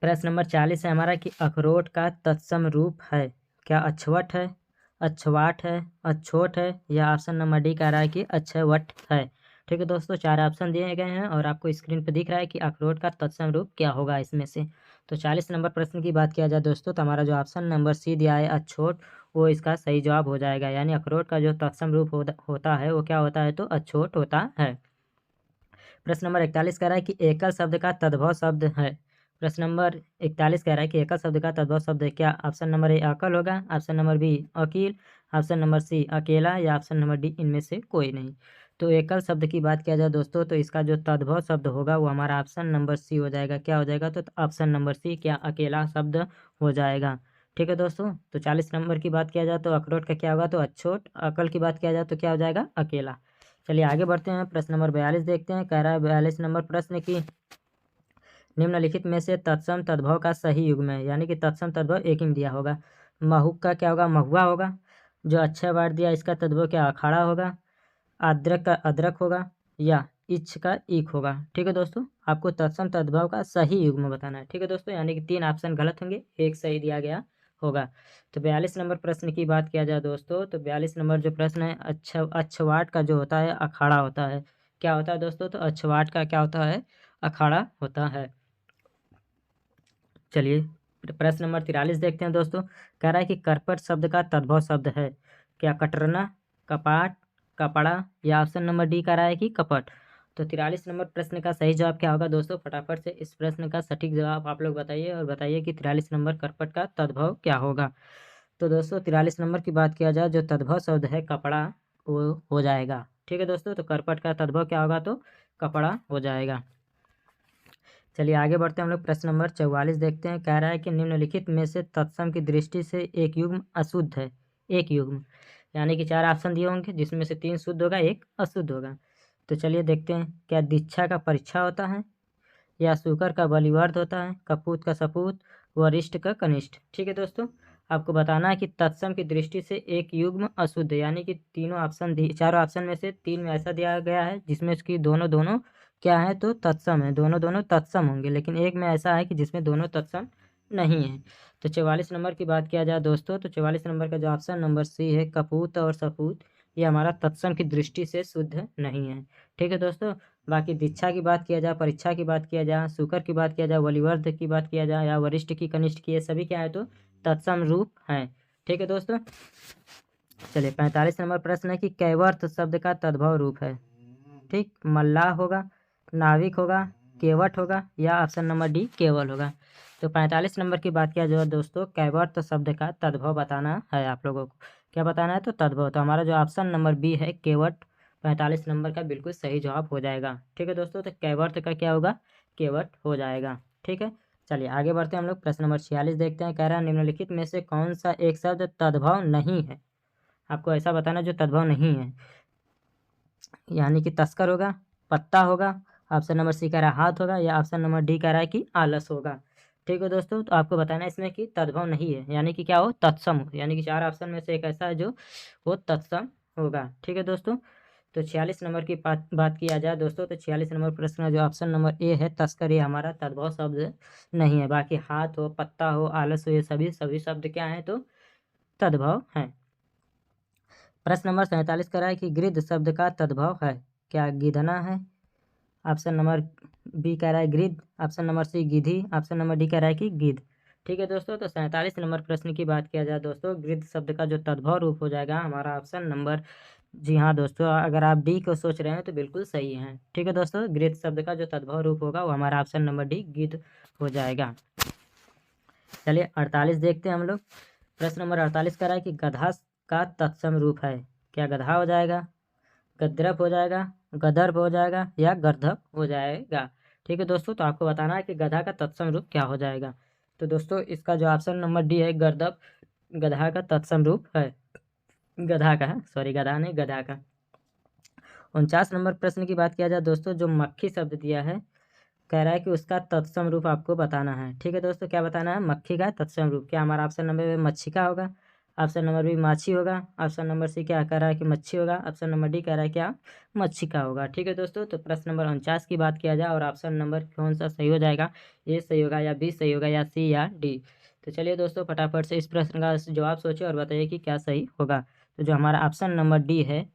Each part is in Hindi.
प्रश्न नंबर 40 है हमारा कि अखरोट का तत्सम रूप है। क्या अछवट है, अछवाट है, अछोट है, या ऑप्शन नंबर डी कह रहा है कि अछवट है। ठीक है दोस्तों, 4 ऑप्शन दिए गए हैं और आपको स्क्रीन पर दिख रहा है कि अखरोट का तत्सम रूप क्या होगा इसमें से। तो 40 नंबर प्रश्न की बात किया जाए दोस्तों, तो हमारा जो ऑप्शन नंबर सी दिया है अछोट, वो इसका सही जवाब हो जाएगा। यानी अखरोट का जो तत्सम रूप होता है वो क्या होता है, तो अछोट होता है। प्रश्न नंबर 41 कह रहा है कि एकल शब्द का तद्भव शब्द है। प्रश्न नंबर 41 कह रहा है कि एकल शब्द का तद्भव शब्द है। क्या ऑप्शन नंबर ए अकल होगा, ऑप्शन नंबर बी अकील, ऑप्शन नंबर सी अकेला, या ऑप्शन नंबर डी इनमें से कोई नहीं। तो एकल शब्द की बात किया जाए दोस्तों, तो इसका जो तद्भव शब्द होगा वो हमारा ऑप्शन नंबर सी हो जाएगा। क्या हो जाएगा, तो ऑप्शन नंबर सी क्या अकेला शब्द हो जाएगा। ठीक है दोस्तों, तो 40 नंबर की बात किया जाए तो अखरोट का क्या होगा, तो अछोट। अकल की बात किया जाए तो क्या हो जाएगा, अकेला। चलिए आगे बढ़ते हैं, प्रश्न नंबर 42 देखते हैं। कह रहा है 42 नंबर प्रश्न की निम्नलिखित में से तत्सम तद्भव का सही युग्म है। यानी कि तत्सम तद्भव एक ही में दिया होगा। महुक का क्या होगा, महुआ होगा। जो अच्छा बार दिया इसका तद्भव क्या अखाड़ा होगा। अदरक का अदरक होगा, या इच्छ का ईख होगा। ठीक है दोस्तों, आपको तत्सम तद्भव का सही युग्म बताना है। ठीक है दोस्तों, यानी कि 3 ऑप्शन गलत होंगे, एक सही दिया गया होगा। तो 42 नंबर प्रश्न की बात किया जाए दोस्तों, तो 42 नंबर जो प्रश्न है अक्षवाट का जो होता है अखाड़ा होता है। क्या होता है दोस्तों, तो अक्षवाट का क्या होता है, अखाड़ा होता है। चलिए प्रश्न नंबर 43 देखते हैं दोस्तों। कह रहा है कि करपट शब्द का तद्भव शब्द है। क्या कटरना, कपाट, कपड़ा, या ऑप्शन नंबर डी कह रहा है कि कपट। तो 43 नंबर प्रश्न का सही जवाब क्या होगा दोस्तों, फटाफट से इस प्रश्न का सटीक जवाब आप लोग बताइए और बताइए कि 43 नंबर करपट का तद्भव क्या होगा। तो दोस्तों 43 नंबर की बात किया जाए, जो तद्भव शब्द है कपड़ा, वो हो जाएगा। ठीक है दोस्तों, तो करपट का तद्भव क्या होगा, तो कपड़ा हो जाएगा। चलिए आगे बढ़ते हैं हम लोग, प्रश्न नंबर 44 देखते हैं। कह रहा है कि निम्नलिखित में से तत्सम की दृष्टि से एक युग्म अशुद्ध है। एक युग्म यानी कि 4 ऑप्शन दिए होंगे, जिसमें से 3 शुद्ध होगा, एक अशुद्ध होगा। तो चलिए देखते हैं, क्या दीक्षा का परीक्षा होता है, या शुकर का बलिवर्ध होता है, कपूत का सपूत, वरिष्ठ का कनिष्ठ। ठीक है दोस्तों, आपको बताना है कि तत्सम की दृष्टि से एक युग्म अशुद्ध है। यानी कि तीनों ऑप्शन चारों ऑप्शन में से 3 में ऐसा दिया गया है जिसमें इसकी दोनों दोनों क्या है, तो तत्सम है, दोनों दोनों तत्सम होंगे। लेकिन एक में ऐसा है कि जिसमें दोनों तत्सम नहीं है। तो 44 नंबर की बात किया जाए दोस्तों, तो 44 नंबर का जो ऑप्शन नंबर सी है कपूत और सपूत, ये हमारा तत्सम की दृष्टि से शुद्ध नहीं है। ठीक है दोस्तों, बाकी दीक्षा की बात किया जाए, परीक्षा की बात किया जाए, शुकर की बात किया जाए, बलिवर्ध की बात किया जाए, या वरिष्ठ की कनिष्ठ की, ये सभी क्या है, तो तत्सम रूप हैं। ठीक है दोस्तों, चलिए 45 नंबर प्रश्न है कि कैवर्त शब्द का तद्भव रूप है। ठीक, मल्लाह होगा, नाविक होगा, केवट होगा, या ऑप्शन नंबर डी केवल होगा। तो 45 नंबर की बात किया जाए दोस्तों, कैवर्त शब्द का तद्भव बताना है आप लोगों को। क्या बताना है, तो तद्भव। तो हमारा जो ऑप्शन नंबर बी है केवट, 45 नंबर का बिल्कुल सही जवाब हो जाएगा। ठीक है दोस्तों, तो कैवर्त का क्या होगा, केवट हो जाएगा। ठीक है, चलिए आगे बढ़ते हैं हम लोग, प्रश्न नंबर 46 देखते हैं। कह रहा है निम्नलिखित में से कौन सा एक शब्द तद्भव नहीं है। आपको ऐसा बताना जो तद्भव नहीं है। यानी कि तस्कर होगा, पत्ता होगा, ऑप्शन नंबर सी कह रहा है हाथ होगा, या ऑप्शन नंबर डी कह रहा है कि आलस होगा। ठीक है दोस्तों, तो आपको बताना है इसमें कि तद्भव नहीं है, यानी कि क्या हो, तत्सम हो। यानी कि 4 ऑप्शन में से एक ऐसा है जो वो तत्सम होगा। ठीक है दोस्तों, तो 46 नंबर की बात किया जाए दोस्तों, तो 46 नंबर प्रश्न का जो ऑप्शन नंबर ए है तस्कर, ये हमारा तद्भव शब्द नहीं है। बाकी हाथ हो, पत्ता हो, आलस हो, ये सभी सभी शब्द क्या हैं, तो तद्भव हैं। प्रश्न नंबर 47 कह रहा है कि गृध शब्द का तद्भव है। क्या गिधना है, ऑप्शन नंबर बी कह रहा है गृध, ऑप्शन नंबर सी गिधी, ऑप्शन नंबर डी कह रहा है कि गिद्ध। ठीक है दोस्तों, तो 47 नंबर प्रश्न की बात किया जाए दोस्तों, गृध शब्द का जो तद्भव रूप हो जाएगा हमारा ऑप्शन नंबर, जी हाँ दोस्तों, अगर आप डी को सोच रहे हैं तो बिल्कुल सही है। ठीक है दोस्तों, गृध शब्द का जो तद्भव रूप होगा वो हमारा ऑप्शन नंबर डी गिद्ध हो जाएगा। चलिए 48 देखते हैं हम लोग। प्रश्न नंबर 48 कह रहा है कि गधा का तत्सम रूप है। क्या गधा हो जाएगा, गद्रप हो जाएगा, गदर्प हो जाएगा, या गर्दभ हो जाएगा। ठीक है दोस्तों, तो आपको बताना है कि गधा का तत्सम रूप क्या हो जाएगा। तो दोस्तों इसका जो ऑप्शन नंबर डी है गर्दभ, गधा का तत्सम रूप है। गधा का है, सॉरी गधा नहीं, गधा का। 49 नंबर प्रश्न की बात किया जाए दोस्तों, जो मक्खी शब्द दिया है, कह रहा है कि उसका तत्सम रूप आपको बताना है। ठीक है दोस्तों, क्या बताना है, मक्खी का तत्सम रूप। क्या हमारा ऑप्शन नंबर मच्छिका होगा, ऑप्शन नंबर बी माछी होगा। ऑप्शन नंबर सी क्या कह रहा है कि मच्छी होगा। ऑप्शन नंबर डी कह रहा है क्या मच्छी का होगा। ठीक है दोस्तों, तो प्रश्न नंबर 49 की बात किया जाए और ऑप्शन नंबर कौन सा सही हो जाएगा, ए सही होगा या बी सही होगा या सी या डी। तो चलिए दोस्तों फटाफट से इस प्रश्न का जवाब सोचिए और बताइए कि क्या सही होगा। तो जो हमारा ऑप्शन नंबर डी है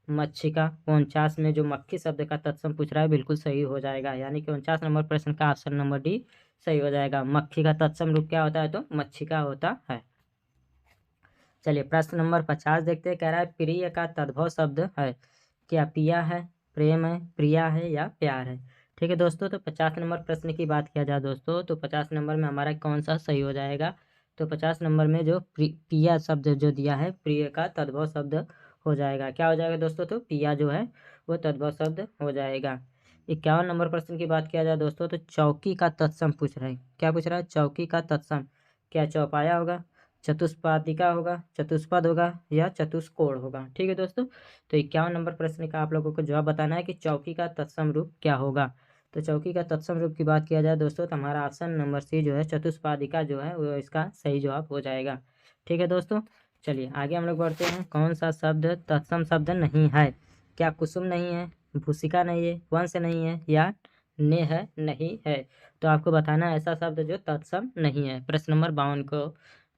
मच्छी का, 49 में जो मक्खी शब्द का तत्सम पूछ रहा है बिल्कुल सही हो जाएगा, यानी कि 49 नंबर प्रश्न का ऑप्शन नंबर डी सही हो जाएगा। मक्खी का तत्सम रूप क्या होता है, तो मच्छी का होता है। चलिए प्रश्न नंबर 50 देखते हैं। कह रहा है प्रिय का तद्भव शब्द है, क्या पिया है, प्रेम है, प्रिया है या प्यार है। ठीक है दोस्तों, तो 50 नंबर प्रश्न की बात किया जाए दोस्तों, तो 50 नंबर में हमारा कौन सा सही हो जाएगा। तो 50 नंबर में जो पिया शब्द जो दिया है प्रिय का तद्भव शब्द हो जाएगा। क्या हो जाएगा दोस्तों, तो पिया जो है वो तद्भव शब्द हो जाएगा। 51 नंबर प्रश्न की बात किया जाए दोस्तों, तो चौकी का तत्सम पूछ रहा है। क्या पूछ रहा है, चौकी का तत्सम, क्या चौपाया होगा, चतुष्पादिका होगा, चतुष्पद होगा या चतुष्कोण होगा। ठीक है दोस्तों, तो 51 नंबर प्रश्न का आप लोगों को जवाब बताना है कि चौकी का तत्सम रूप क्या होगा। तो चौकी का तत्सम रूप की बात किया जाए दोस्तों, तो हमारा ऑप्शन नंबर सी जो है चतुष्पादिका जो है वो इसका सही जवाब हो जाएगा। ठीक है दोस्तों, चलिए आगे हम लोग बढ़ते हैं। कौन सा शब्द तत्सम शब्द नहीं है, क्या कुसुम नहीं है, भूसिका नहीं है, वंश नहीं है या नेह नहीं है। तो आपको बताना है ऐसा शब्द जो तत्सम नहीं है। प्रश्न नंबर 52 को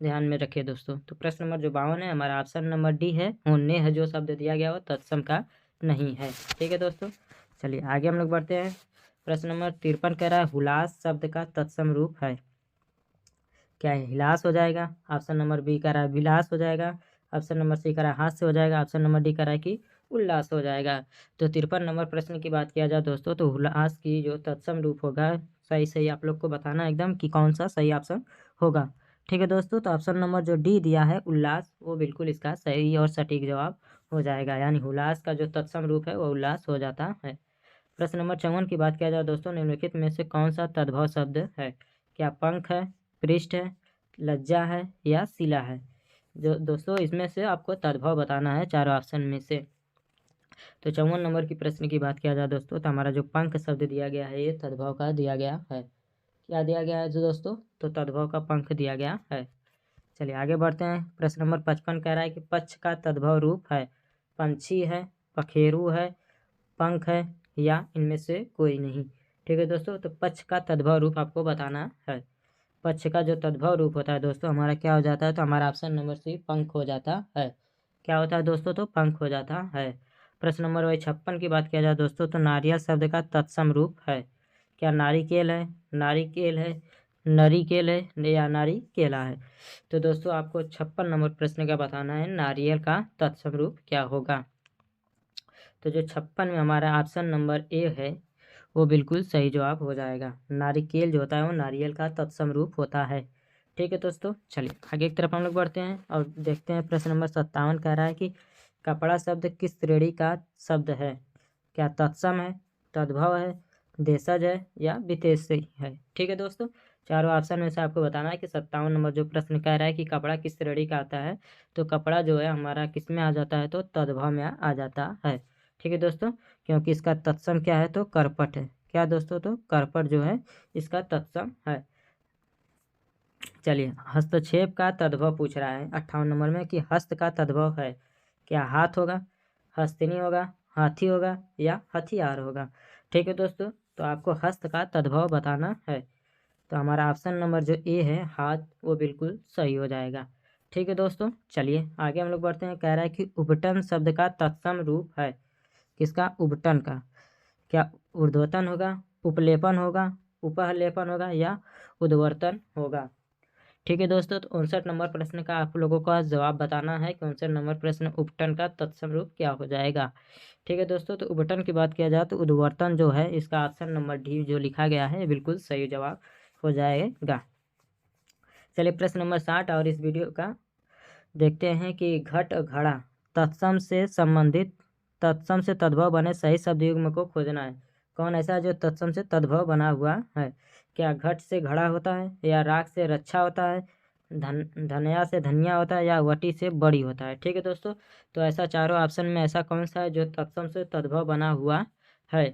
ध्यान में रखिए दोस्तों। तो प्रश्न नंबर जो 52 है हमारा ऑप्शन नंबर डी है, वो नेह जो शब्द दिया गया वो तत्सम का नहीं है। ठीक है दोस्तों, चलिए आगे हम लोग बढ़ते हैं। प्रश्न नंबर 53 कह रहा है हुलास शब्द का तत्सम रूप है, क्या है हिलास हो जाएगा। ऑप्शन नंबर बी कह रहा है विलास हो जाएगा। ऑप्शन नंबर सी कह रहा है हास्य हो जाएगा। ऑप्शन नंबर डी कह रहा है कि उल्लास हो जाएगा। तो 53 नंबर प्रश्न की बात किया जाए दोस्तों, तो हुलास की जो तत्सम रूप होगा सही सही आप लोग को बताना एकदम कि कौन सा सही ऑप्शन होगा। ठीक है दोस्तों, तो ऑप्शन नंबर जो डी दिया है उल्लास वो बिल्कुल इसका सही और सटीक जवाब हो जाएगा, यानी हुलास का जो तत्सम रूप है वो उल्लास हो जाता है। प्रश्न नंबर 54 की बात किया जाए दोस्तों, निम्नलिखित में से कौन सा तद्भव शब्द है, क्या पंख है, पृष्ठ है, लज्जा है या शिला है। जो दोस्तों इसमें से आपको तद्भव बताना है चारों ऑप्शन में से। तो 54 नंबर की प्रश्न की बात किया जाए दोस्तों, तो हमारा जो पंख शब्द दिया गया है ये तद्भव का दिया गया है। क्या दिया गया है जो दोस्तों, तो तद्भव का पंख दिया गया है। चलिए आगे बढ़ते हैं। प्रश्न नंबर 55 कह रहा है कि पक्ष का तद्भव रूप है, पंछी है, पखेरु है, पंख है या इनमें से कोई नहीं। ठीक है दोस्तों, तो पक्ष का तद्भव रूप आपको बताना है। पक्ष का जो तद्भव रूप होता है दोस्तों हमारा क्या हो जाता है, तो हमारा ऑप्शन नंबर सी पंख हो जाता है। क्या होता है दोस्तों, तो पंख हो जाता है। प्रश्न नंबर 56 की बात किया जाए दोस्तों, तो नारियल शब्द का तत्सम रूप है, क्या नारिकेल है, नारिकेल है, नरीकेल है या नारी केला है। तो दोस्तों आपको 56 नंबर प्रश्न का बताना है नारियल का तत्सम रूप क्या होगा। तो जो 56 में हमारा ऑप्शन नंबर ए है वो बिल्कुल सही जवाब हो जाएगा। नारिकेल जो होता है वो नारियल का तत्सम रूप होता है। ठीक है दोस्तों, चलिए आगे की तरफ हम लोग बढ़ते हैं और देखते हैं। प्रश्न नंबर 57 कह रहा है कि कपड़ा शब्द किस श्रेणी का शब्द है, क्या तत्सम है, तद्भव है, देशज है या विशेषी है। ठीक है दोस्तों, चारों ऑप्शन में से आपको बताना है कि 57 नंबर जो प्रश्न कह रहा है कि कपड़ा किस श्रेणी का आता है, तो कपड़ा जो है हमारा किस में आ जाता है, तो तद्भव में आ जाता है। ठीक है दोस्तों, क्योंकि इसका तत्सम क्या है, तो करपट है। क्या दोस्तों, तो करपट जो है इसका तत्सम है। चलिए हस्तक्षेप का तद्भव पूछ रहा है 58 नंबर में कि हस्त का तद्भव है, क्या हाथ होगा, हस्तिनी होगा, हाथी होगा या हथियार होगा। ठीक है दोस्तों, तो आपको हस्त का तद्भव बताना है। तो हमारा ऑप्शन नंबर जो ए है हाथ वो बिल्कुल सही हो जाएगा। ठीक है दोस्तों, चलिए आगे हम लोग बढ़ते हैं। कह रहा है कि उपटन शब्द का तत्सम रूप है, किसका, उपटन का, क्या ऊर्ध्वतन होगा, उपलेपन होगा, उपहलेपन होगा या उद्वर्तन होगा। ठीक है दोस्तों, तो 59 नंबर प्रश्न का आप लोगों का जवाब बताना है कि 59 नंबर प्रश्न उपटन का तत्सम रूप क्या हो जाएगा। ठीक है दोस्तों, तो उपटन की बात किया जाए तो उद्वर्तन जो है इसका ऑप्शन नंबर डी जो लिखा गया है बिल्कुल सही जवाब हो जाएगा। चलिए प्रश्न नंबर 60 और इस वीडियो का देखते हैं कि घट घड़ा तत्सम से संबंधित तत्सम से तद्भव बने सही शब्द युग्म को खोजना है। कौन ऐसा है जो तत्सम से तद्भव बना हुआ है, क्या घट से घड़ा होता है या राग से रक्षा होता है, धनया से धनिया होता है या वटी से बड़ी होता है। ठीक है दोस्तों, तो ऐसा चारों ऑप्शन में ऐसा कौन सा है जो तत्सम से तद्भव बना हुआ है।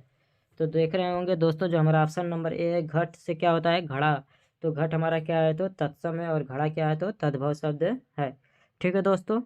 तो देख रहे होंगे दोस्तों जो हमारा ऑप्शन नंबर ए है घट से क्या होता है, घड़ा। तो घट हमारा क्या है, तो तत्सम है और घड़ा क्या है, तो तद्भव शब्द है। ठीक है दोस्तों।